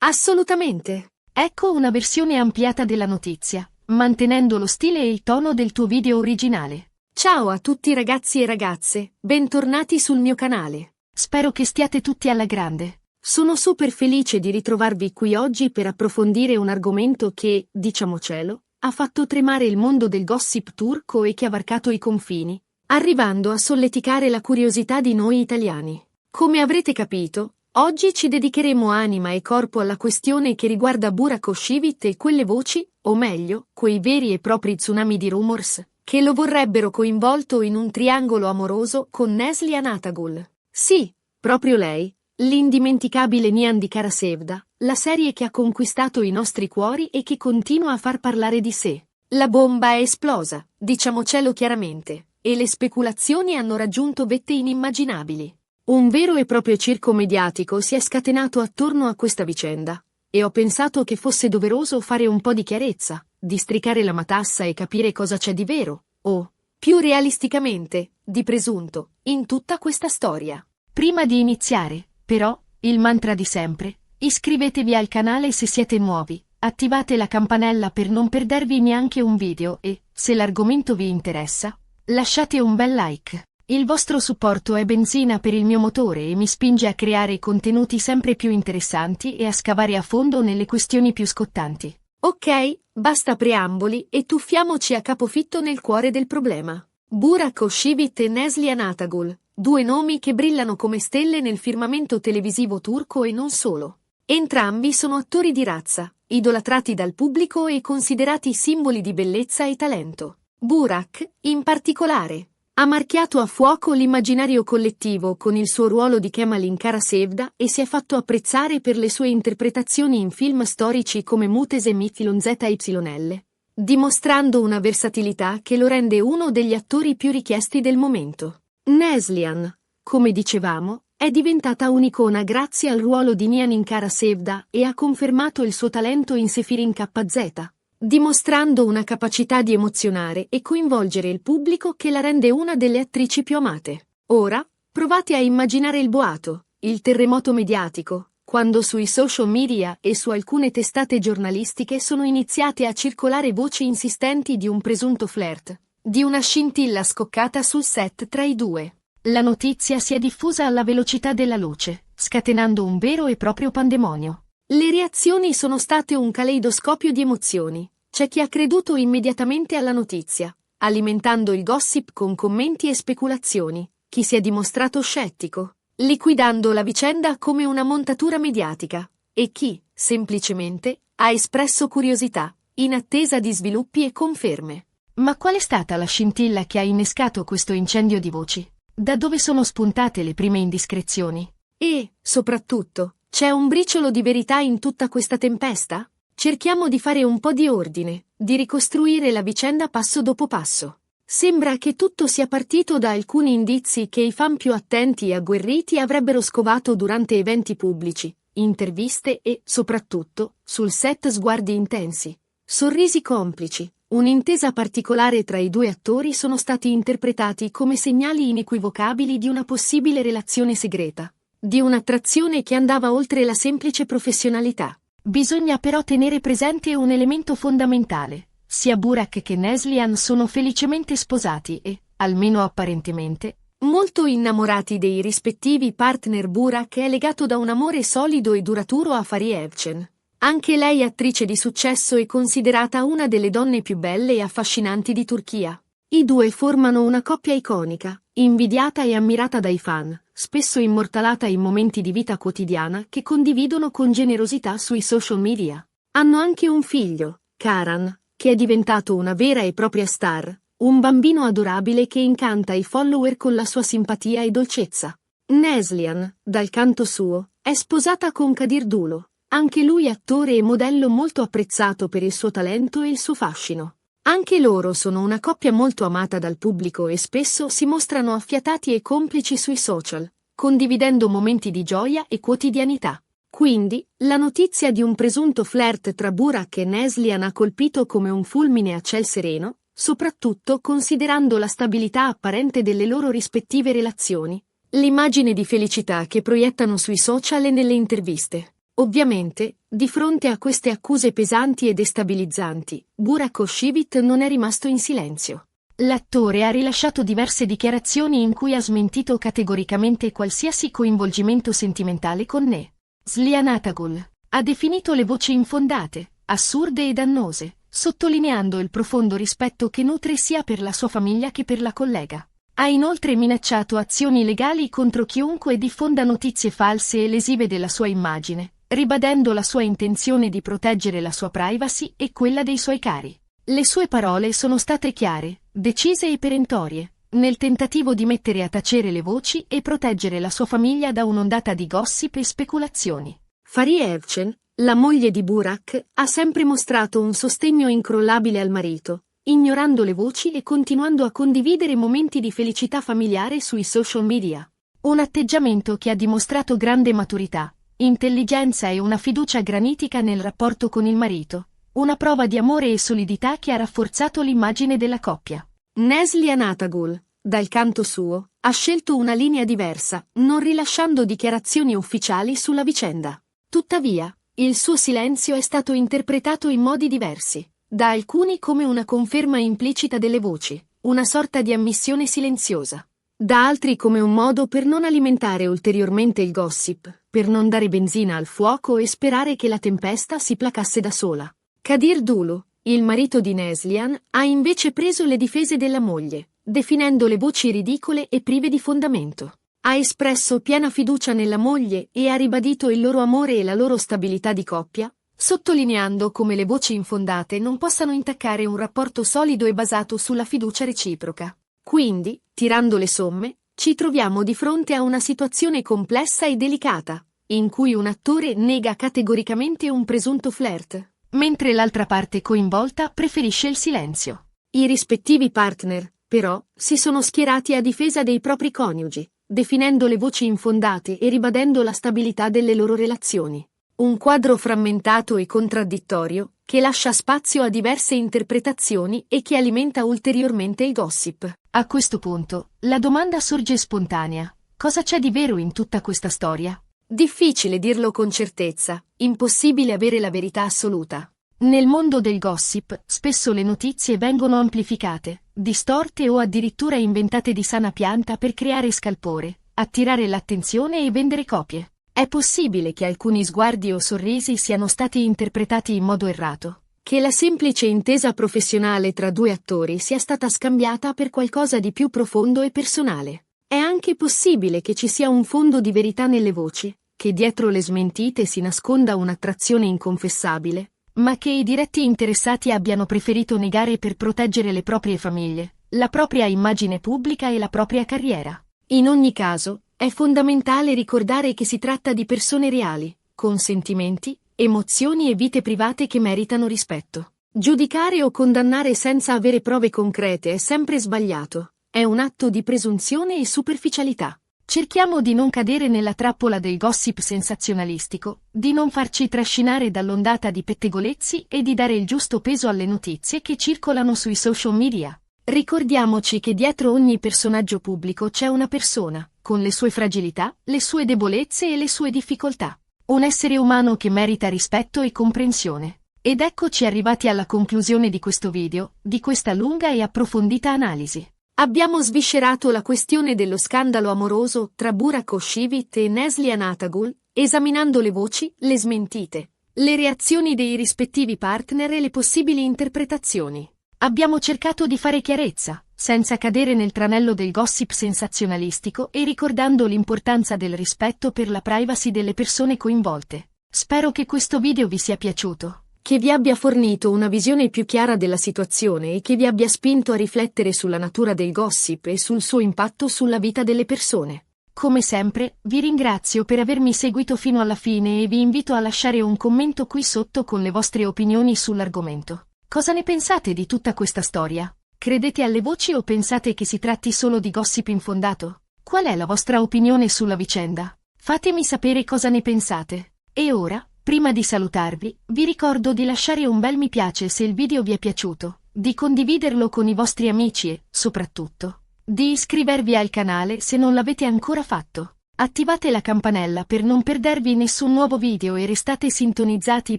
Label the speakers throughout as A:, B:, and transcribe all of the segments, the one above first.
A: Assolutamente.
B: Ecco una versione ampliata della notizia, mantenendo lo stile e il tono del tuo video originale.
A: Ciao a tutti ragazzi e ragazze, bentornati sul mio canale.
B: Spero che stiate tutti alla grande.
A: Sono super felice di ritrovarvi qui oggi per approfondire un argomento che, diciamocelo, ha fatto tremare il mondo del gossip turco e che ha varcato i confini, arrivando a solleticare la curiosità di noi italiani. Come avrete capito, oggi ci dedicheremo anima e corpo alla questione che riguarda Burak Özçivit e quelle voci, o meglio, quei veri e propri tsunami di rumors, che lo vorrebbero coinvolto in un triangolo amoroso con Neslihan Atagul. Sì, proprio lei, l'indimenticabile Nihan Kara-Sevda, la serie che ha conquistato i nostri cuori e che continua a far parlare di sé. La bomba è esplosa, diciamocelo chiaramente, e le speculazioni hanno raggiunto vette inimmaginabili. Un vero e proprio circo mediatico si è scatenato attorno a questa vicenda, e ho pensato che fosse doveroso fare un po' di chiarezza, districare la matassa e capire cosa c'è di vero, o, più realisticamente, di presunto, in tutta questa storia.
B: Prima di iniziare, però, il mantra di sempre, iscrivetevi al canale se siete nuovi, attivate la campanella per non perdervi neanche un video e, se l'argomento vi interessa, lasciate un bel like. Il vostro supporto è benzina per il mio motore e mi spinge a creare contenuti sempre più interessanti e a scavare a fondo nelle questioni più scottanti.
A: Ok, basta preamboli e tuffiamoci a capofitto nel cuore del problema. Burak Özçivit e Neslihan Atagul, due nomi che brillano come stelle nel firmamento televisivo turco e non solo. Entrambi sono attori di razza, idolatrati dal pubblico e considerati simboli di bellezza e talento. Burak, in particolare, ha marchiato a fuoco l'immaginario collettivo con il suo ruolo di Kemal Kara-Sevda e si è fatto apprezzare per le sue interpretazioni in film storici come Muhteşem Yüzyıl ZYL, dimostrando una versatilità che lo rende uno degli attori più richiesti del momento. Neslihan, come dicevamo, è diventata un'icona grazie al ruolo di Nihan Kara-Sevda e ha confermato il suo talento in Sefirin KZ, dimostrando una capacità di emozionare e coinvolgere il pubblico che la rende una delle attrici più amate. Ora, provate a immaginare il boato, il terremoto mediatico, quando sui social media e su alcune testate giornalistiche sono iniziate a circolare voci insistenti di un presunto flirt, di una scintilla scoccata sul set tra i due.
B: La notizia si è diffusa alla velocità della luce, scatenando un vero e proprio pandemonio.
A: Le reazioni sono state un caleidoscopio di emozioni. C'è chi ha creduto immediatamente alla notizia, alimentando il gossip con commenti e speculazioni, chi si è dimostrato scettico, liquidando la vicenda come una montatura mediatica, e chi, semplicemente, ha espresso curiosità, in attesa di sviluppi e conferme.
B: Ma qual è stata la scintilla che ha innescato questo incendio di voci? Da dove sono spuntate le prime indiscrezioni?
A: E, soprattutto, c'è un briciolo di verità in tutta questa tempesta? Cerchiamo di fare un po' di ordine, di ricostruire la vicenda passo dopo passo. Sembra che tutto sia partito da alcuni indizi che i fan più attenti e agguerriti avrebbero scovato durante eventi pubblici, interviste e, soprattutto, sul set sguardi intensi, sorrisi complici. Un'intesa particolare tra i due attori sono stati interpretati come segnali inequivocabili di una possibile relazione segreta, di un'attrazione che andava oltre la semplice professionalità.
B: Bisogna però tenere presente un elemento fondamentale. Sia Burak che Neslihan sono felicemente sposati e, almeno apparentemente,
A: molto innamorati dei rispettivi partner. Burak è legato da un amore solido e duraturo a Fariye Evcen. Anche lei attrice di successo e considerata una delle donne più belle e affascinanti di Turchia. I due formano una coppia iconica, invidiata e ammirata dai fan, spesso immortalata in momenti di vita quotidiana che condividono con generosità sui social media. Hanno anche un figlio, Karan, che è diventato una vera e propria star, un bambino adorabile che incanta i follower con la sua simpatia e dolcezza. Neslihan, dal canto suo, è sposata con Kadir Dulo, anche lui attore e modello molto apprezzato per il suo talento e il suo fascino. Anche loro sono una coppia molto amata dal pubblico e spesso si mostrano affiatati e complici sui social, condividendo momenti di gioia e quotidianità. Quindi, la notizia di un presunto flirt tra Burak e Neslihan ha colpito come un fulmine a ciel sereno, soprattutto considerando la stabilità apparente delle loro rispettive relazioni, l'immagine di felicità che proiettano sui social e nelle interviste. Ovviamente, di fronte a queste accuse pesanti e destabilizzanti, Burak Özçivit non è rimasto in silenzio.
B: L'attore ha rilasciato diverse dichiarazioni in cui ha smentito categoricamente qualsiasi coinvolgimento sentimentale con Neslihan Atagul. Ha definito le voci infondate, assurde e dannose, sottolineando il profondo rispetto che nutre sia per la sua famiglia che per la collega. Ha inoltre minacciato azioni legali contro chiunque diffonda notizie false e lesive della sua immagine, ribadendo la sua intenzione di proteggere la sua privacy e quella dei suoi cari. Le sue parole sono state chiare, decise e perentorie, nel tentativo di mettere a tacere le voci e proteggere la sua famiglia da un'ondata di gossip e speculazioni.
A: Fariye Evcen, la moglie di Burak, ha sempre mostrato un sostegno incrollabile al marito, ignorando le voci e continuando a condividere momenti di felicità familiare sui social media.
B: Un atteggiamento che ha dimostrato grande maturità, intelligenza e una fiducia granitica nel rapporto con il marito. Una prova di amore e solidità che ha rafforzato l'immagine della coppia.
A: Neslihan Atagul, dal canto suo, ha scelto una linea diversa, non rilasciando dichiarazioni ufficiali sulla vicenda. Tuttavia, il suo silenzio è stato interpretato in modi diversi, da alcuni come una conferma implicita delle voci, una sorta di ammissione silenziosa, da altri come un modo per non alimentare ulteriormente il gossip, per non dare benzina al fuoco e sperare che la tempesta si placasse da sola. Kadir Dulu, il marito di Neslihan, ha invece preso le difese della moglie, definendo le voci ridicole e prive di fondamento. Ha espresso piena fiducia nella moglie e ha ribadito il loro amore e la loro stabilità di coppia, sottolineando come le voci infondate non possano intaccare un rapporto solido e basato sulla fiducia reciproca. Quindi, tirando le somme, ci troviamo di fronte a una situazione complessa e delicata, in cui un attore nega categoricamente un presunto flirt,
B: mentre l'altra parte coinvolta preferisce il silenzio.
A: I rispettivi partner, però, si sono schierati a difesa dei propri coniugi, definendo le voci infondate e ribadendo la stabilità delle loro relazioni. Un quadro frammentato e contraddittorio, che lascia spazio a diverse interpretazioni e che alimenta ulteriormente il gossip.
B: A questo punto, la domanda sorge spontanea: cosa c'è di vero in tutta questa storia?
A: Difficile dirlo con certezza, impossibile avere la verità assoluta.
B: Nel mondo del gossip, spesso le notizie vengono amplificate, distorte o addirittura inventate di sana pianta per creare scalpore, attirare l'attenzione e vendere copie. È possibile che alcuni sguardi o sorrisi siano stati interpretati in modo errato,
A: che la semplice intesa professionale tra due attori sia stata scambiata per qualcosa di più profondo e personale. È anche possibile che ci sia un fondo di verità nelle voci, che dietro le smentite si nasconda un'attrazione inconfessabile,
B: ma che i diretti interessati abbiano preferito negare per proteggere le proprie famiglie, la propria immagine pubblica e la propria carriera.
A: In ogni caso, è fondamentale ricordare che si tratta di persone reali, con sentimenti, emozioni e vite private che meritano rispetto. Giudicare o condannare senza avere prove concrete è sempre sbagliato. È un atto di presunzione e superficialità.
B: Cerchiamo di non cadere nella trappola del gossip sensazionalistico, di non farci trascinare dall'ondata di pettegolezzi e di dare il giusto peso alle notizie che circolano sui social media. Ricordiamoci che dietro ogni personaggio pubblico c'è una persona, con le sue fragilità, le sue debolezze e le sue difficoltà. Un essere umano che merita rispetto e comprensione. Ed eccoci arrivati alla conclusione di questo video, di questa lunga e approfondita analisi.
A: Abbiamo sviscerato la questione dello scandalo amoroso tra Burak Özçivit e Neslihan Atagul, esaminando le voci, le smentite, le reazioni dei rispettivi partner e le possibili interpretazioni.
B: Abbiamo cercato di fare chiarezza, senza cadere nel tranello del gossip sensazionalistico e ricordando l'importanza del rispetto per la privacy delle persone coinvolte. Spero che questo video vi sia piaciuto.
A: Che vi abbia fornito una visione più chiara della situazione e che vi abbia spinto a riflettere sulla natura del gossip e sul suo impatto sulla vita delle persone.
B: Come sempre, vi ringrazio per avermi seguito fino alla fine e vi invito a lasciare un commento qui sotto con le vostre opinioni sull'argomento. Cosa ne pensate di tutta questa storia? Credete alle voci o pensate che si tratti solo di gossip infondato? Qual è la vostra opinione sulla vicenda? Fatemi sapere cosa ne pensate. E ora, prima di salutarvi, vi ricordo di lasciare un bel mi piace se il video vi è piaciuto, di condividerlo con i vostri amici e, soprattutto, di iscrivervi al canale se non l'avete ancora fatto. Attivate la campanella per non perdervi nessun nuovo video e restate sintonizzati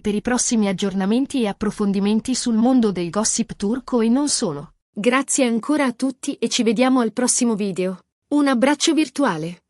B: per i prossimi aggiornamenti e approfondimenti sul mondo del gossip turco e non solo.
A: Grazie ancora a tutti e ci vediamo al prossimo video. Un abbraccio virtuale.